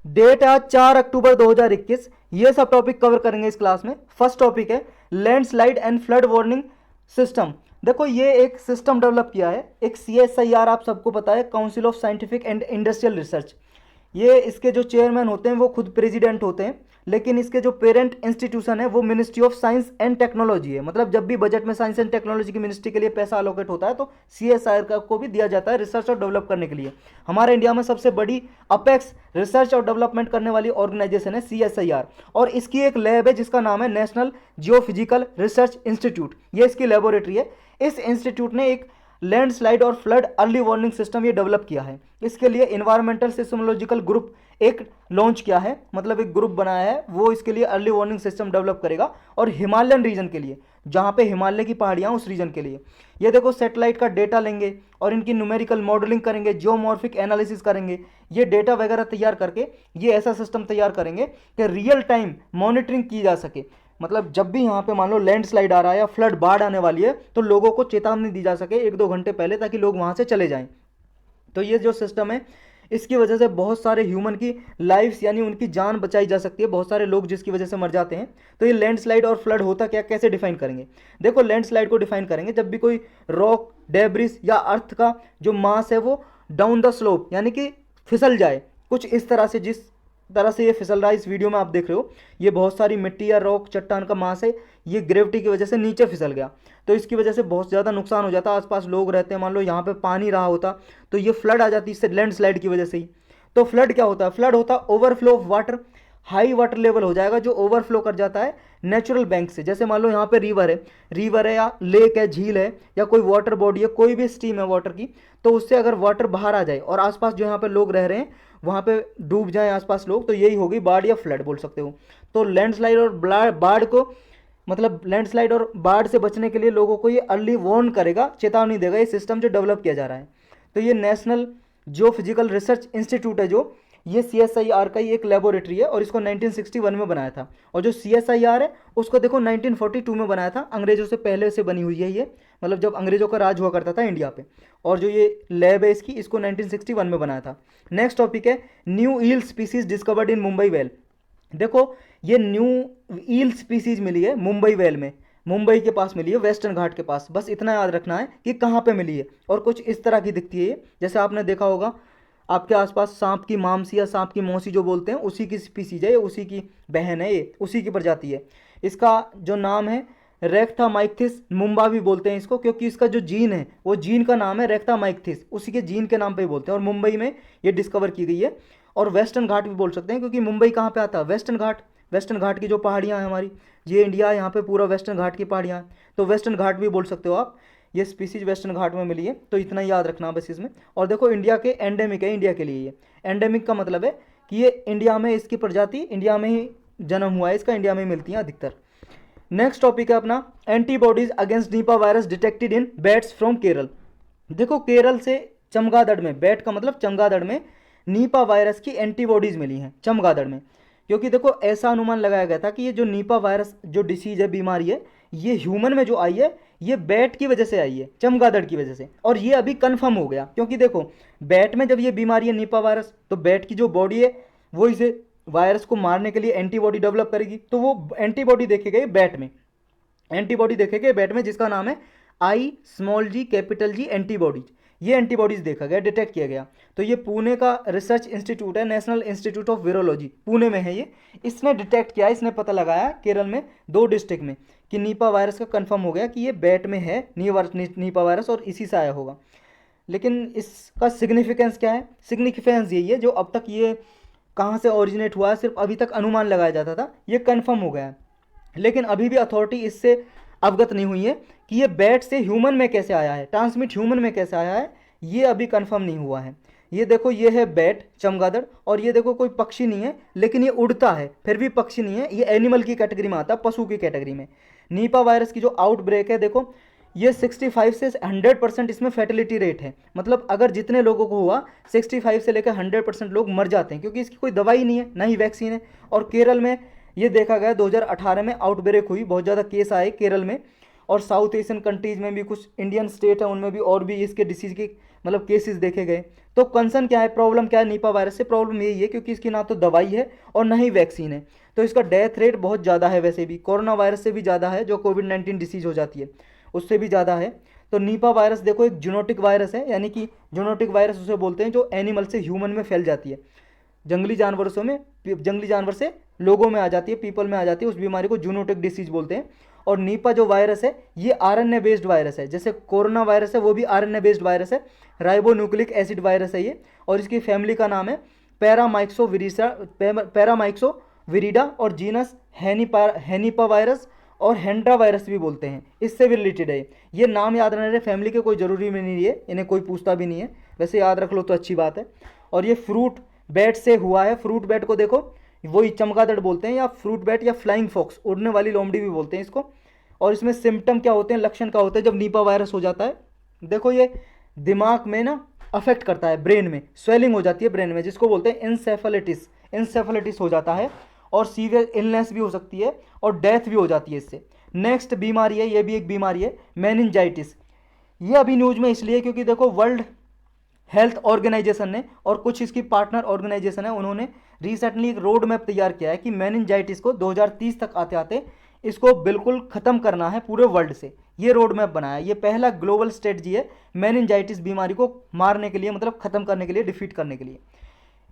Date आज 4 अक्टूबर 2021। ये सब टॉपिक कवर करेंगे इस क्लास में। फर्स्ट टॉपिक है landslide and flood warning system. देखो ये एक सिस्टम डेवलप किया है एक CSIR, आप सबको पता है, council of scientific and industrial research. ये इसके जो चेयरमैन होते हैं वो खुद प्रेसिडेंट होते हैं, लेकिन इसके जो पेरेंट इंस्टीट्यूशन है वो ministry of science and technology है। मतलब जब भी बजट में साइंस एंड टेक्नोलॉजी की मिनिस्ट्री के लिए पैसा अलोकेट होता है तो CSIR को भी दिया जाता है रिसर्च और डेवलप करने के लिए। हमारे इंडिया में सबसे बड़ी अपेक्स रिसर्च और डेवलपमेंट करने वाली ऑर्गेनाइजेशन है CSIR, और इसकी एक लैब है जिसका नाम है नेशनल जियोफिजिकल रिसर्च इंस्टीट्यूट। ये इसकी लेबोरेटरी है। इस इंस्टीट्यूट ने एक लैंडस्लाइड और फ्लड अर्ली वार्निंग सिस्टम ये डेवलप किया है। इसके लिए इन्वायरमेंटल सिस्मोलॉजिकल ग्रुप एक लॉन्च किया है, मतलब एक ग्रुप बनाया है, वो इसके लिए अर्ली वार्निंग सिस्टम डेवलप करेगा। और हिमालयन रीजन के लिए, जहाँ पे हिमालय की पहाड़ियाँ, उस रीजन के लिए ये देखो सैटेलाइट का डेटा लेंगे और इनकी न्यूमेरिकल मॉडलिंग करेंगे, जियोमॉर्फिक एनालिसिस करेंगे, ये डेटा वगैरह तैयार करके ये ऐसा सिस्टम तैयार करेंगे कि रियल टाइम मॉनिटरिंग की जा सके। मतलब जब भी यहाँ पे मान लो लैंडस्लाइड आ रहा है या फ्लड बाढ़ आने वाली है तो लोगों को चेतावनी दी जा सके 1-2 घंटे पहले, ताकि लोग वहाँ से चले जाएं। तो ये जो सिस्टम है इसकी वजह से बहुत सारे ह्यूमन की लाइफ्स यानी उनकी जान बचाई जा सकती है, बहुत सारे लोग जिसकी वजह से मर जाते हैं। तो ये लैंडस्लाइड और फ्लड होता क्या, कैसे डिफाइन करेंगे? देखो लैंडस्लाइड को डिफाइन करेंगे जब भी कोई रॉक, डेब्रिस या अर्थ का जो मास है वो डाउन द स्लोप यानी कि फिसल जाए कुछ इस तरह से, जिस तरह से ये फिसल रहा है इस वीडियो में आप देख रहे हो, ये बहुत सारी मिट्टी या रॉक चट्टान का मास है, ये ग्रेविटी की वजह से नीचे फिसल गया, तो इसकी वजह से बहुत ज़्यादा नुकसान हो जाता है। आसपास लोग रहते हैं, मान लो यहाँ पे पानी रहा होता तो ये फ्लड आ जाती इससे, लैंडस्लाइड की वजह से ही। तो फ्लड क्या होता है? फ्लड होता है overflow of water, high water level हो जाएगा जो ओवरफ्लो कर जाता है नेचुरल बैंक से। जैसे मान लो यहाँ पे रिवर है या लेक है, झील है या कोई वाटर बॉडी है, कोई भी स्ट्रीम है वाटर की, तो उससे अगर वाटर बाहर आ जाए और आसपास जो यहाँ पे लोग रह रहे हैं वहाँ पे डूब जाए आसपास लोग, तो यही होगी बाढ़ या फ्लड बोल सकते हो। तो लैंडस्लाइड और बाढ़ को, मतलब लैंडस्लाइड और बाढ़ से बचने के लिए लोगों को ये अर्ली वार्न करेगा, चेतावनी देगा, ये सिस्टम जो डेवलप किया जा रहा है। तो ये नेशनल जियो फिजिकल रिसर्च इंस्टीट्यूट है, जो ये CSIR का ही एक लेबोरेटरी है और इसको 1961 में बनाया था। और जो CSIR है उसको देखो 1942 में बनाया था, अंग्रेजों से पहले से बनी हुई है ये, मतलब जब अंग्रेजों का राज हुआ करता था इंडिया पे। और जो ये लैब है इसकी, इसको 1961 में बनाया था। नेक्स्ट टॉपिक है new eel species discovered in Mumbai well. देखो ये न्यू ईल स्पीसीज मिली है मुंबई वेल में, मुंबई के पास मिली है, वेस्टर्न घाट के पास। बस इतना याद रखना है कि कहाँ पे मिली है। और कुछ इस तरह की दिखती है ये, जैसे आपने देखा होगा आपके आसपास सांप की मामसी या सांप की मौसी जो बोलते हैं, उसी की स्पीसीज है ये, उसी की बहन है ये, उसी की प्रजाति है। इसका जो नाम है रेक्थामाइक्थिस मुंबा भी बोलते हैं इसको, क्योंकि इसका जो जीन है वो जीन का नाम है रेक्थामाइक्थिस, उसी के जीन के नाम पे ही बोलते हैं। और मुंबई में ये डिस्कवर की गई है। और वेस्टर्न घाट भी बोल सकते हैं, क्योंकि मुंबई कहाँ पे आता है? वेस्टर्न घाट। वेस्टर्न घाट की जो पहाड़ियाँ हैं हमारी, ये इंडिया है, यहाँ पे पूरा वेस्टर्न घाट की पहाड़ियाँ हैं, तो वेस्टर्न घाट भी बोल सकते हो आप। ये स्पीसीज वेस्टर्न घाट में मिली है, तो इतना याद रखना बस इसमें। और देखो इंडिया के एंडेमिक है, इंडिया के लिए ये एंडेमिक का मतलब है कि ये इंडिया में, इसकी प्रजाति इंडिया में ही जन्म हुआ है इसका, इंडिया में ही मिलती है अधिकतर। नेक्स्ट टॉपिक है अपना antibodies against Nipah virus detected in bats from Kerala. देखो केरल से चमगादड़ में, बैट का मतलब चमगादड़ में, नीपा वायरस की एंटीबॉडीज मिली हैं चमगादड़ में। क्योंकि देखो ऐसा अनुमान लगाया गया था कि ये जो नीपा वायरस जो डिसीज है, बीमारी है, ये ह्यूमन में जो आई है ये बैट की वजह से आई है, चमगादड़ की वजह से। और ये अभी कंफर्म हो गया, क्योंकि देखो बैट में जब ये बीमारी है नीपा वायरस, तो बैट की जो बॉडी है वो इसे वायरस को मारने के लिए एंटीबॉडी डेवलप करेगी। तो वो एंटीबॉडी देखे गए बैट में, एंटीबॉडी देखे गए बैट में, जिसका नाम है IgG एंटीबॉडीज। ये एंटीबॉडीज देखा गया, डिटेक्ट किया गया। तो ये पुणे का रिसर्च इंस्टीट्यूट है, national institute of virology, Pune में है ये। इसने डिटेक्ट किया, इसने पता लगाया केरल में 2 डिस्ट्रिक्ट में कि नीपा वायरस का कंफर्म हो गया कि ये बैट में है नीपा वायरस, और इसी से आया होगा। लेकिन इसका सिग्निफिकेंस क्या है? सिग्निफिकेंस यही है, जो अब तक ये कहाँ से ओरिजिनेट हुआ है सिर्फ अभी तक अनुमान लगाया जाता था, ये कंफर्म हो गया है। लेकिन अभी भी अथॉरिटी इससे अवगत नहीं हुई है कि ये बैट से ह्यूमन में कैसे आया है, ट्रांसमिट ह्यूमन में कैसे आया है, ये अभी कंफर्म नहीं हुआ है। ये देखो ये है बैट चमगादड़, और ये देखो कोई पक्षी नहीं है, लेकिन ये उड़ता है, फिर भी पक्षी नहीं है, ये एनिमल की कैटेगरी में आता है, पशु की कैटेगरी में। नीपा वायरस की जो आउटब्रेक है, देखो ये 65 से 100% इसमें फर्टिलिटी रेट है। मतलब अगर जितने लोगों को हुआ 65 से लेकर 100% लोग मर जाते हैं, क्योंकि इसकी कोई दवाई नहीं है, ना ही वैक्सीन है। और केरल में ये देखा गया 2018 में आउटब्रेक हुई, बहुत ज़्यादा केस आए केरल में। और साउथ एशियन कंट्रीज़ में भी, कुछ इंडियन स्टेट है उनमें भी और भी इसके डिसीज़ की मतलब केसेस देखे गए। तो कंसर्न क्या है, प्रॉब्लम क्या है निपा वायरस से? प्रॉब्लम यही है क्योंकि इसकी ना तो दवाई है और ना ही वैक्सीन है, तो इसका डेथ रेट बहुत ज़्यादा है, वैसे भी कोरोना वायरस से भी ज़्यादा है, जो कोविड-19 डिसीज हो जाती है उससे भी ज़्यादा है। तो निपा वायरस देखो एक जूनोटिक वायरस है, यानी कि जूनोटिक वायरस उसे बोलते हैं जो एनिमल से ह्यूमन में फैल जाती है, जंगली जानवरों में, जंगली जानवर से लोगों में आ जाती है, पीपल में आ जाती है, उस बीमारी को जूनोटिक डिसीज बोलते हैं। और नीपा जो वायरस है ये आरएनए बेस्ड वायरस है, जैसे कोरोना वायरस है वो भी आरएनए बेस्ड वायरस है, राइबोन्यूक्लिक एसिड वायरस है ये, और इसकी फैमिली का नाम है पैरामाइक्सो विरिडा, और जीनस हैनिपा वायरस और हेंड्रा वायरस भी बोलते हैं, इससे भी रिलेटेड है। ये नाम याद रहने फैमिली के कोई ज़रूरी में नहीं है, इन्हें कोई पूछता भी नहीं है, वैसे याद रख लो तो अच्छी बात है। और ये फ्रूट बैट से हुआ है, फ्रूट बैट को देखो वही चमगादड़ बोलते हैं, या फ्रूट बैट या फ्लाइंग फॉक्स, उड़ने वाली लोमड़ी भी बोलते हैं इसको। और इसमें सिम्टम क्या होते हैं, लक्षण क्या होते हैं जब नीपा वायरस हो जाता है? देखो ये दिमाग में ना अफेक्ट करता है, ब्रेन में स्वेलिंग हो जाती है ब्रेन में, जिसको बोलते हैं इंसेफेलिटिस, इंसेफेलिटिस हो जाता है, और सीवियर इलनेस भी हो सकती है और डेथ भी हो जाती है इससे। नेक्स्ट बीमारी है, ये भी एक बीमारी है, मेनिंजाइटिस। ये अभी न्यूज में इसलिए क्योंकि देखो वर्ल्ड हेल्थ ऑर्गेनाइजेशन ने और कुछ इसकी पार्टनर ऑर्गेनाइजेशन है, उन्होंने रिसेंटली एक रोड मैप तैयार किया है कि मेनिंजाइटिस को 2030 तक आते आते इसको बिल्कुल ख़त्म करना है पूरे वर्ल्ड से। ये रोड मैप बनाया, ये पहला ग्लोबल स्ट्रेटजी है मेनिंजाइटिस बीमारी को मारने के लिए, मतलब ख़त्म करने के लिए, डिफीट करने के लिए।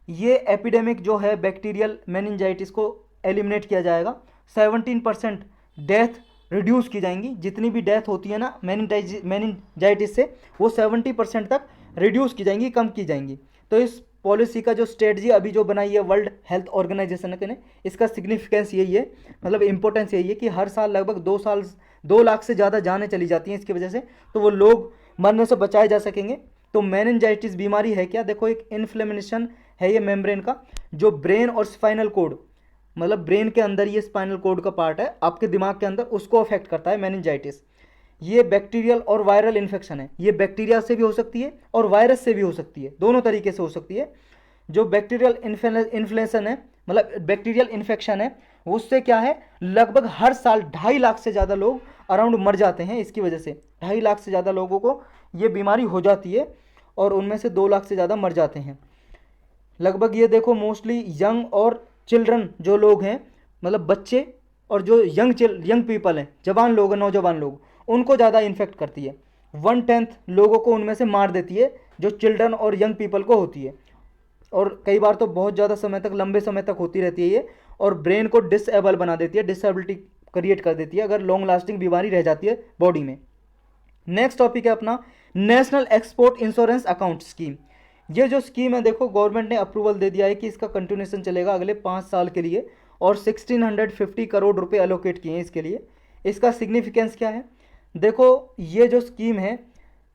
ये एपिडेमिक जो है बैक्टीरियल मेनिंजाइटिस को एलिमिनेट किया जाएगा, 17% डेथ रिड्यूस की जाएंगी, जितनी भी डेथ होती है ना मेनिंजाइटिस से वो 70% तक रिड्यूस की जाएंगी, कम की जाएंगी। तो इस पॉलिसी का जो स्ट्रेटजी अभी जो बनाई है वर्ल्ड हेल्थ ऑर्गेनाइजेशन ने, इसका सिग्निफिकेंस यही है, मतलब इंपॉर्टेंस यही है कि हर साल लगभग 2 लाख से ज़्यादा जानें चली जाती हैं इसकी वजह से, तो वो लोग मरने से बचाए जा सकेंगे। तो मेनिंजाइटिस बीमारी है क्या? देखो एक इन्फ्लेमेशन है ये मेम्ब्रेन का, जो ब्रेन और स्पाइनल कोड, मतलब ब्रेन के अंदर ये स्पाइनल कोड का पार्ट है आपके दिमाग के अंदर, उसको अफेक्ट करता है मेनिंजाइटिस। ये बैक्टीरियल और वायरल इन्फेक्शन है, ये बैक्टीरिया से भी हो सकती है और वायरस से भी हो सकती है, दोनों तरीके से हो सकती है। जो बैक्टीरियल इन्फ्लेशन है, मतलब बैक्टीरियल इन्फेक्शन है, उससे क्या है लगभग हर साल 2.5 लाख से ज़्यादा लोग अराउंड मर जाते हैं इसकी वजह से, 2.5 लाख से ज़्यादा लोगों को ये बीमारी हो जाती है, और उनमें से 2 लाख से ज़्यादा मर जाते हैं लगभग। ये देखो मोस्टली यंग और चिल्ड्रन जो लोग हैं, मतलब बच्चे और जो यंग पीपल हैं, जवान लोग हैं, नौजवान लोग, उनको ज़्यादा इन्फेक्ट करती है। 1/10 लोगों को उनमें से मार देती है, जो चिल्ड्रन और यंग पीपल को होती है, और कई बार तो बहुत ज़्यादा समय तक, लंबे समय तक होती रहती है ये, और ब्रेन को डिसेबल बना देती है, डिसेबिलिटी क्रिएट कर देती है अगर लॉन्ग लास्टिंग बीमारी रह जाती है बॉडी में। नेक्स्ट टॉपिक है अपना national export insurance account scheme. ये जो स्कीम है देखो गवर्नमेंट ने अप्रूवल दे दिया है कि इसका कंटिन्यूएशन चलेगा अगले 5 साल के लिए, और 1650 करोड़ रुपए एलोकेट किए हैं इसके लिए। इसका सिग्निफिकेंस क्या है? देखो ये जो स्कीम है,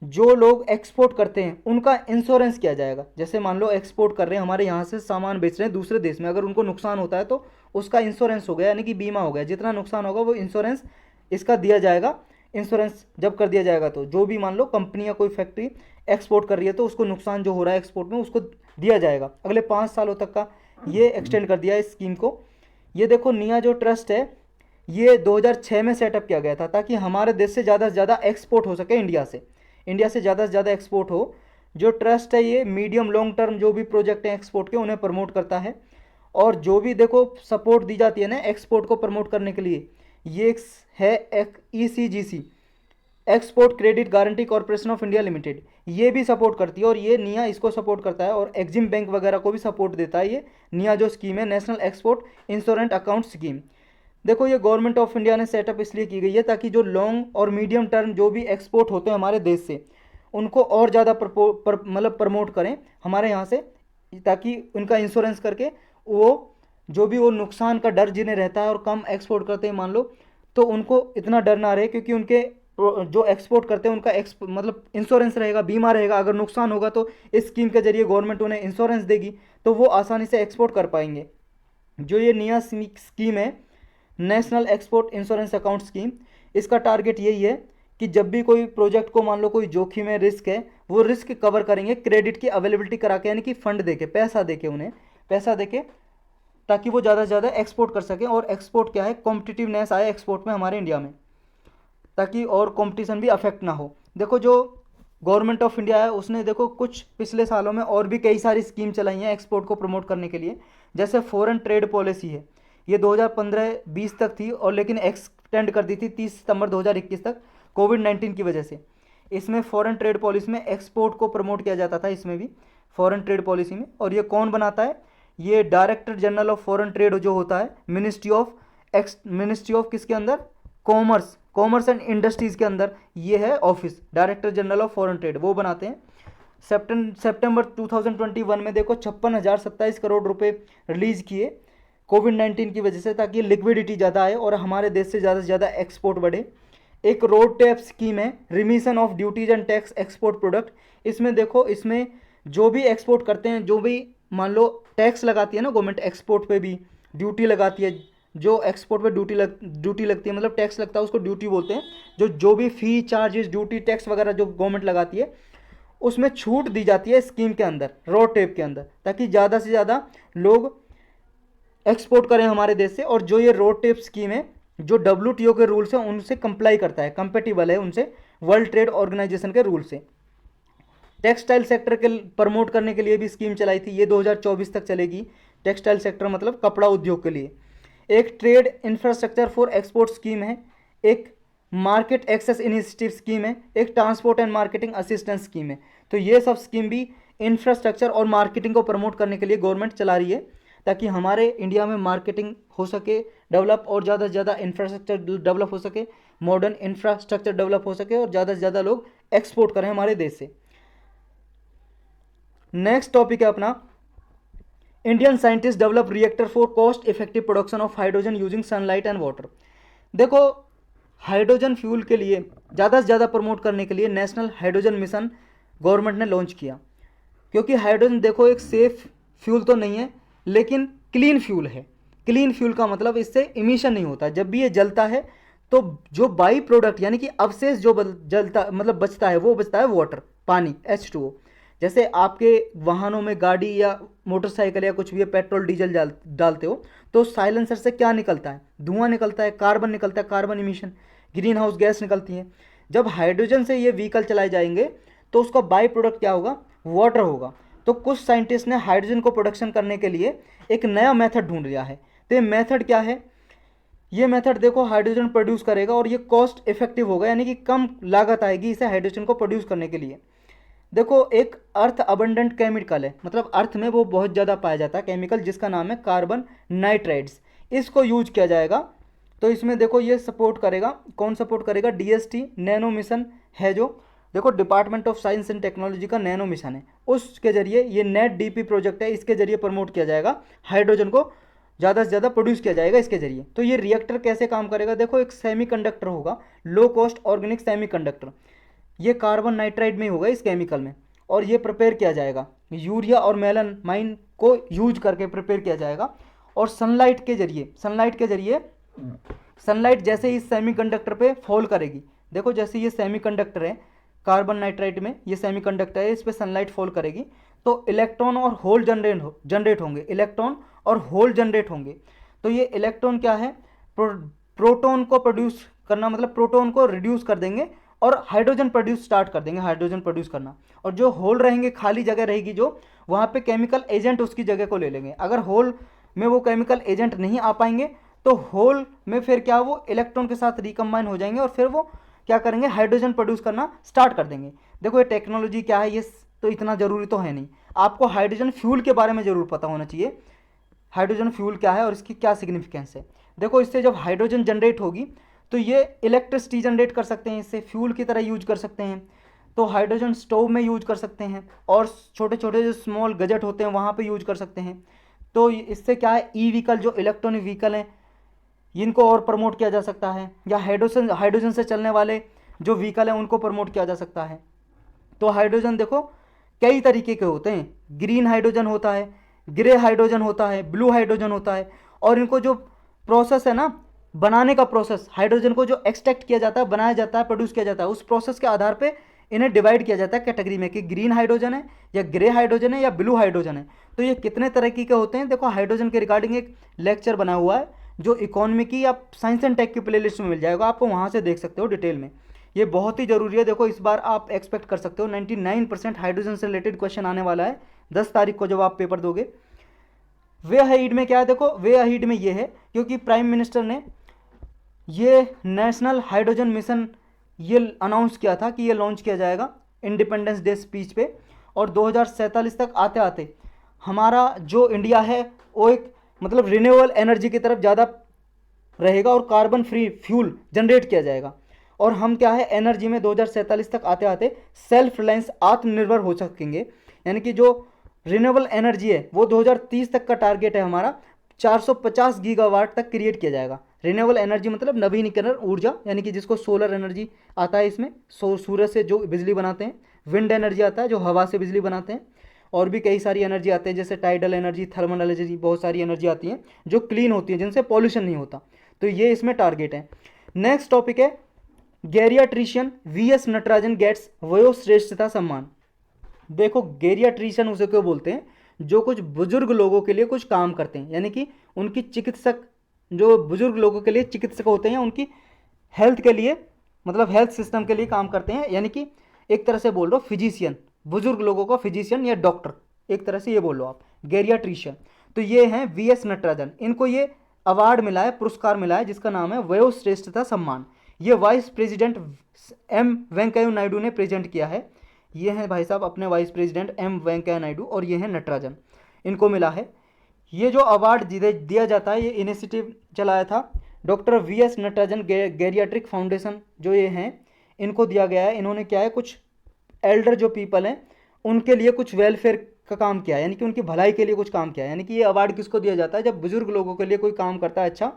जो लोग एक्सपोर्ट करते हैं उनका इंश्योरेंस किया जाएगा। जैसे मान लो एक्सपोर्ट कर रहे हैं, हमारे यहाँ से सामान बेच रहे हैं दूसरे देश में, अगर उनको नुकसान होता है तो उसका इंश्योरेंस हो गया, यानी कि बीमा हो गया, जितना नुकसान होगा वो इंश्योरेंस इसका दिया जाएगा। इंश्योरेंस जब कर दिया जाएगा तो जो भी मान लो कंपनी या कोई फैक्ट्री एक्सपोर्ट कर रही है तो उसको नुकसान जो हो रहा है एक्सपोर्ट में उसको दिया जाएगा, अगले 5 सालों तक का ये एक्सटेंड कर दिया है इस स्कीम को। ये देखो निया जो ट्रस्ट है ये 2006 में सेटअप किया गया था, ताकि हमारे देश से ज़्यादा एक्सपोर्ट हो सके, इंडिया से ज़्यादा एक्सपोर्ट हो। जो ट्रस्ट है ये मीडियम लॉन्ग टर्म जो भी प्रोजेक्ट हैं एक्सपोर्ट के उन्हें प्रमोट करता है, और जो भी देखो सपोर्ट दी जाती है ना एक्सपोर्ट को प्रमोट करने के लिए, ये है एक ECGC, export credit guarantee corporation of India limited, ये भी सपोर्ट करती है, और ये निया इसको सपोर्ट करता है, और एग्जिम बैंक वगैरह को भी सपोर्ट देता है ये निया जो स्कीम है, national export insurance account scheme. देखो ये गवर्नमेंट ऑफ इंडिया ने सेटअप इसलिए की गई है ताकि जो लॉन्ग और मीडियम टर्म जो भी एक्सपोर्ट होते हैं हमारे देश से, उनको और ज़्यादा मतलब प्रमोट करें हमारे यहाँ से, ताकि उनका इंश्योरेंस करके वो जो भी वो नुकसान का डर जिन्हें रहता है और कम एक्सपोर्ट करते हैं मान लो, तो उनको इतना डर ना रहे, क्योंकि उनके जो एक्सपोर्ट करते हैं उनका मतलब इंश्योरेंस रहेगा, बीमा रहेगा, अगर नुकसान होगा तो इस स्कीम के जरिए गवर्नमेंट उन्हें इंश्योरेंस देगी, तो वो आसानी से एक्सपोर्ट कर पाएंगे। जो ये नया स्कीम है national export insurance account scheme, इसका टारगेट यही है कि जब भी कोई प्रोजेक्ट को मान लो कोई जोखिम है, रिस्क है, वो रिस्क कवर करेंगे क्रेडिट की अवेलेबिलिटी करा के, यानी कि फंड देके, पैसा देके, उन्हें पैसा देके, ताकि वो ज़्यादा से ज़्यादा एक्सपोर्ट कर सकें। और एक्सपोर्ट क्या है, कॉम्पिटिटिवनेस आए एक्सपोर्ट में हमारे इंडिया में, ताकि और कंपटीशन भी अफेक्ट ना हो। देखो जो गवर्नमेंट ऑफ इंडिया है उसने देखो कुछ पिछले सालों में और भी कई सारी स्कीम चलाई हैं एक्सपोर्ट को प्रमोट करने के लिए। जैसे फॉरेन ट्रेड पॉलिसी है, ये 2015-20 तक थी और लेकिन एक्सटेंड कर दी थी 30 सितंबर 2021 तक कोविड-19 की वजह से। इसमें फॉरेन ट्रेड पॉलिसी में एक्सपोर्ट को प्रमोट किया जाता था, इसमें भी फॉरेन ट्रेड पॉलिसी में। और ये कौन बनाता है? ये director general of foreign trade जो होता है मिनिस्ट्री ऑफ किसके अंदर? कॉमर्स एंड इंडस्ट्रीज़ के अंदर ये है office, director general of foreign trade, वो बनाते हैं। सितंबर 2021 में देखो 56,027 करोड़ रुपए रिलीज किए कोविड-19 की वजह से, ताकि लिक्विडिटी ज़्यादा आए और हमारे देश से ज़्यादा एक्सपोर्ट बढ़े। एक रोड टैप स्कीम है, remission of duties and tax export product. इसमें देखो, इसमें जो भी एक्सपोर्ट करते हैं, जो भी मान लो टैक्स लगाती है ना गवर्नमेंट, एक्सपोर्ट पे भी ड्यूटी लगाती है, जो एक्सपोर्ट पे ड्यूटी लगती है, मतलब टैक्स लगता है, उसको ड्यूटी बोलते हैं। जो भी फी, चार्जेस, ड्यूटी, टैक्स वगैरह जो गवर्नमेंट लगाती है, उसमें छूट दी जाती है स्कीम के अंदर, रोड टैप के अंदर, ताकि ज़्यादा से ज़्यादा लोग एक्सपोर्ट करें हमारे देश से। और जो ये रोड टैप स्कीम है, जो WTO के रूल्स हैं उनसे कंप्लाई करता है, कंपेटिबल है उनसे, वर्ल्ड ट्रेड ऑर्गेनाइजेशन के रूल से। टेक्सटाइल सेक्टर के प्रमोट करने के लिए भी स्कीम चलाई थी, ये 2024 तक चलेगी। टेक्सटाइल सेक्टर मतलब कपड़ा उद्योग के लिए। एक trade infrastructure for export scheme है, एक मार्केट एक्सेस इनिशिएटिव स्कीम है, एक transport and marketing assistance scheme है। तो ये सब स्कीम भी इंफ्रास्ट्रक्चर और मार्केटिंग को प्रमोट करने के लिए गवर्नमेंट चला रही है, ताकि हमारे इंडिया में मार्केटिंग हो सके डेवलप, और ज़्यादा से ज़्यादा इंफ्रास्ट्रक्चर डेवलप हो सके, मॉडर्न इंफ्रास्ट्रक्चर डेवलप हो सके, और ज़्यादा से ज़्यादा लोग एक्सपोर्ट करें हमारे देश से। नेक्स्ट टॉपिक है अपना, Indian scientist develop reactor for cost effective production of hydrogen using sunlight and water. देखो, हाइड्रोजन फ्यूल के लिए ज़्यादा से ज़्यादा प्रमोट करने के लिए नेशनल हाइड्रोजन मिशन गवर्नमेंट ने लॉन्च किया। क्योंकि हाइड्रोजन देखो एक सेफ फ्यूल तो नहीं है, लेकिन क्लीन फ्यूल है। क्लीन फ्यूल का मतलब इससे इमिशन नहीं होता। जब भी ये जलता है तो जो बाई प्रोडक्ट यानी कि अवशेष जो जलता मतलब बचता है, वो बचता है वाटर, पानी, H2O। जैसे आपके वाहनों में, गाड़ी या मोटरसाइकिल या कुछ भी पेट्रोल डीजल डालते हो, तो साइलेंसर से क्या निकलता है? धुआं निकलता है, कार्बन निकलता है, carbon emission, green house gas निकलती है। जब हाइड्रोजन से ये व्हीकल चलाए जाएंगे तो उसका बाई प्रोडक्ट क्या होगा? वाटर होगा। तो कुछ साइंटिस्ट ने हाइड्रोजन को प्रोडक्शन करने के लिए एक नया मेथड ढूंढ लिया है। तो ये मेथड क्या है? ये मेथड देखो हाइड्रोजन प्रोड्यूस करेगा और ये कॉस्ट इफेक्टिव होगा, यानी कि कम लागत आएगी इसे हाइड्रोजन को प्रोड्यूस करने के लिए। देखो, एक अर्थ अबंडेंट केमिकल है, मतलब अर्थ में वो बहुत ज़्यादा पाया जाता है केमिकल, जिसका नाम है कार्बन नाइट्राइड्स। इसको यूज किया जाएगा। तो इसमें देखो ये सपोर्ट करेगा, कौन सपोर्ट करेगा? DST नैनो मिशन है, जो देखो department of science and technology का नैनो मिशन है, उसके जरिए ये नेट DP प्रोजेक्ट है, इसके जरिए प्रमोट किया जाएगा हाइड्रोजन को, ज़्यादा से ज़्यादा प्रोड्यूस किया जाएगा इसके जरिए। तो ये रिएक्टर कैसे काम करेगा? देखो, एक सेमीकंडक्टर होगा, लो कॉस्ट ऑर्गेनिक सेमीकंडक्टर, ये कार्बन नाइट्राइड में होगा इस केमिकल में, और ये प्रिपेयर किया जाएगा यूरिया और मेलामाइन को यूज करके प्रिपेयर किया जाएगा। और सनलाइट के जरिए सनलाइट जैसे ही सेमीकंडक्टर पे फॉल करेगी, देखो जैसे ये सेमीकंडक्टर है, कार्बन नाइट्राइड में ये सेमीकंडक्टर है, इस पे सनलाइट फॉल करेगी तो इलेक्ट्रॉन और होल जनरेट होंगे, इलेक्ट्रॉन और होल जनरेट होंगे। तो ये इलेक्ट्रॉन क्या है? प्रोटॉन को प्रोड्यूस करना, मतलब प्रोटॉन को रिड्यूस कर देंगे और हाइड्रोजन प्रोड्यूस स्टार्ट कर देंगे, हाइड्रोजन प्रोड्यूस करना। और जो होल रहेंगे, खाली जगह रहेगी जो, वहाँ पे केमिकल एजेंट उसकी जगह को ले लेंगे। अगर होल में वो केमिकल एजेंट नहीं आ पाएंगे तो होल में फिर क्या, वो इलेक्ट्रॉन के साथ रिकम्बाइन हो जाएंगे और फिर वो क्या करेंगे? हाइड्रोजन प्रोड्यूस करना स्टार्ट कर देंगे। देखो ये टेक्नोलॉजी क्या है, ये तो इतना ज़रूरी तो है नहीं, आपको हाइड्रोजन फ्यूल के बारे में ज़रूर पता होना चाहिए। हाइड्रोजन फ्यूल क्या है और इसकी क्या सिग्निफिकेंस है। देखो, इससे जब हाइड्रोजन जनरेट होगी तो ये इलेक्ट्रिसिटी जनरेट कर सकते हैं, इससे फ्यूल की तरह यूज कर सकते हैं। तो हाइड्रोजन स्टोव में यूज कर सकते हैं, और छोटे छोटे जो स्मॉल गजेट होते हैं वहाँ पे यूज कर सकते हैं। तो इससे क्या है, ई व्हीकल जो इलेक्ट्रॉनिक व्हीकल हैं इनको और प्रमोट किया जा सकता है, या हाइड्रोजन से चलने वाले जो व्हीकल हैं उनको प्रमोट किया जा सकता है। तो हाइड्रोजन देखो कई तरीके के होते हैं, ग्रीन हाइड्रोजन होता है, ग्रे हाइड्रोजन होता है, ब्लू हाइड्रोजन होता है। और इनको जो प्रोसेस है ना, बनाने का प्रोसेस, हाइड्रोजन को जो एक्सट्रैक्ट किया जाता है, बनाया जाता है, प्रोड्यूस किया जाता है, उस प्रोसेस के आधार पे इन्हें डिवाइड किया जाता है कैटेगरी में कि ग्रीन हाइड्रोजन है या ग्रे हाइड्रोजन है या ब्लू हाइड्रोजन है। तो ये कितने तरह के होते हैं, देखो हाइड्रोजन के रिगार्डिंग एक लेक्चर बना हुआ है जो इकोनॉमी की या साइंस एंड टेक की प्लेलिस्ट में मिल जाएगा, आपको वहाँ से देख सकते हो डिटेल में। ये बहुत ही जरूरी है। देखो इस बार आप एक्सपेक्ट कर सकते हो 99% हाइड्रोजन से रिलेटेड क्वेश्चन आने वाला है 10 तारीख को जब आप पेपर दोगे। वे अहीड में क्या है, देखो वे अहीड में ये है क्योंकि प्राइम मिनिस्टर ने ये नेशनल हाइड्रोजन मिशन ये अनाउंस किया था कि ये लॉन्च किया जाएगा इंडिपेंडेंस डे स्पीच पे, और 2047 तक आते आते हमारा जो इंडिया है वो एक मतलब रिन्यूएबल एनर्जी की तरफ ज़्यादा रहेगा और कार्बन फ्री फ्यूल जनरेट किया जाएगा, और हम क्या है एनर्जी में 2047 तक आते आते सेल्फ रिलायंस आत्मनिर्भर हो सकेंगे। यानी कि जो रिन्यूएबल एनर्जी है वो 2030 तक का टारगेट है हमारा 450 गीगावाट तक क्रिएट किया जाएगा। रिन्यूएबल एनर्जी मतलब नवीनीकरण ऊर्जा, यानी कि जिसको सोलर एनर्जी आता है, इसमें सूरज से जो बिजली बनाते हैं, विंड एनर्जी आता है जो हवा से बिजली बनाते हैं, और भी कई सारी एनर्जी आते हैं जैसे टाइडल एनर्जी, थर्मल एनर्जी, बहुत सारी एनर्जी आती हैं जो क्लीन होती है, जिनसे पॉल्यूशन नहीं होता। तो ये इसमें टारगेट है। नेक्स्ट टॉपिक है गेरियाट्रिशियन वीएस नटराजन गेट्स वयोश्रेष्ठता सम्मान। देखो गेरियाट्रिशियन उसे क्यों बोलते हैं, जो कुछ बुजुर्ग लोगों के लिए कुछ काम करते हैं, यानी कि उनकी चिकित्सक, जो बुजुर्ग लोगों के लिए चिकित्सक होते हैं, उनकी हेल्थ के लिए मतलब हेल्थ सिस्टम के लिए काम करते हैं, यानी कि एक तरह से बोल रहा हूँ फिजिशियन, बुजुर्ग लोगों का फिजिशियन या डॉक्टर, एक तरह से ये बोल लो आप गेरियाट्रिशियन। तो ये हैं वीएस नटराजन, इनको ये अवार्ड मिला है, पुरस्कार मिला है जिसका नाम है वयोश्रेष्ठता सम्मान। ये vice president M Venkaiah Naidu ने प्रेजेंट किया है। ये हैं भाई साहब अपने vice president M Venkaiah Naidu, और ये हैं नटराजन, इनको मिला है। ये जो अवार्ड दिया जाता है ये इनिशिएटिव चलाया था डॉक्टर वीएस नटराजन गेरियाट्रिक फाउंडेशन, जो ये हैं इनको दिया गया है। इन्होंने क्या है कुछ एल्डर जो पीपल हैं उनके लिए कुछ वेलफेयर का काम किया है, यानी कि उनकी भलाई के लिए कुछ काम किया है। यानी कि ये अवार्ड किसको दिया जाता है, जब बुजुर्ग लोगों के लिए कोई काम करता है अच्छा,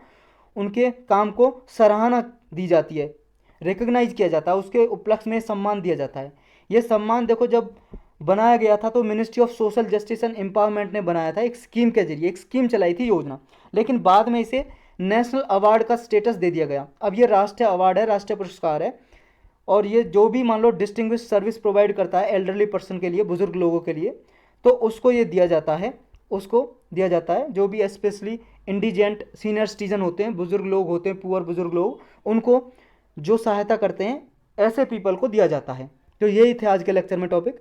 उनके काम को सराहना दी जाती है, रिकग्नाइज किया जाता है, उसके उपलक्ष्य में सम्मान दिया जाता है। ये सम्मान देखो जब बनाया गया था तो ministry of social justice and empowerment ने बनाया था एक स्कीम के जरिए, एक स्कीम चलाई थी योजना, लेकिन बाद में इसे नेशनल अवार्ड का स्टेटस दे दिया गया। अब ये राष्ट्रीय अवार्ड है, राष्ट्रीय पुरस्कार है, और ये जो भी मान लो डिस्टिंग्विश सर्विस प्रोवाइड करता है एल्डरली पर्सन के लिए, बुजुर्ग लोगों के लिए, तो उसको ये दिया जाता है, उसको दिया जाता है। जो भी स्पेशली इंडिजेंट सीनियर सिटीजन होते हैं, बुजुर्ग लोग होते हैं, पुअर बुजुर्ग लोग, उनको जो सहायता करते हैं ऐसे पीपल को दिया जाता है। तो यही थे आज के लेक्चर में टॉपिक।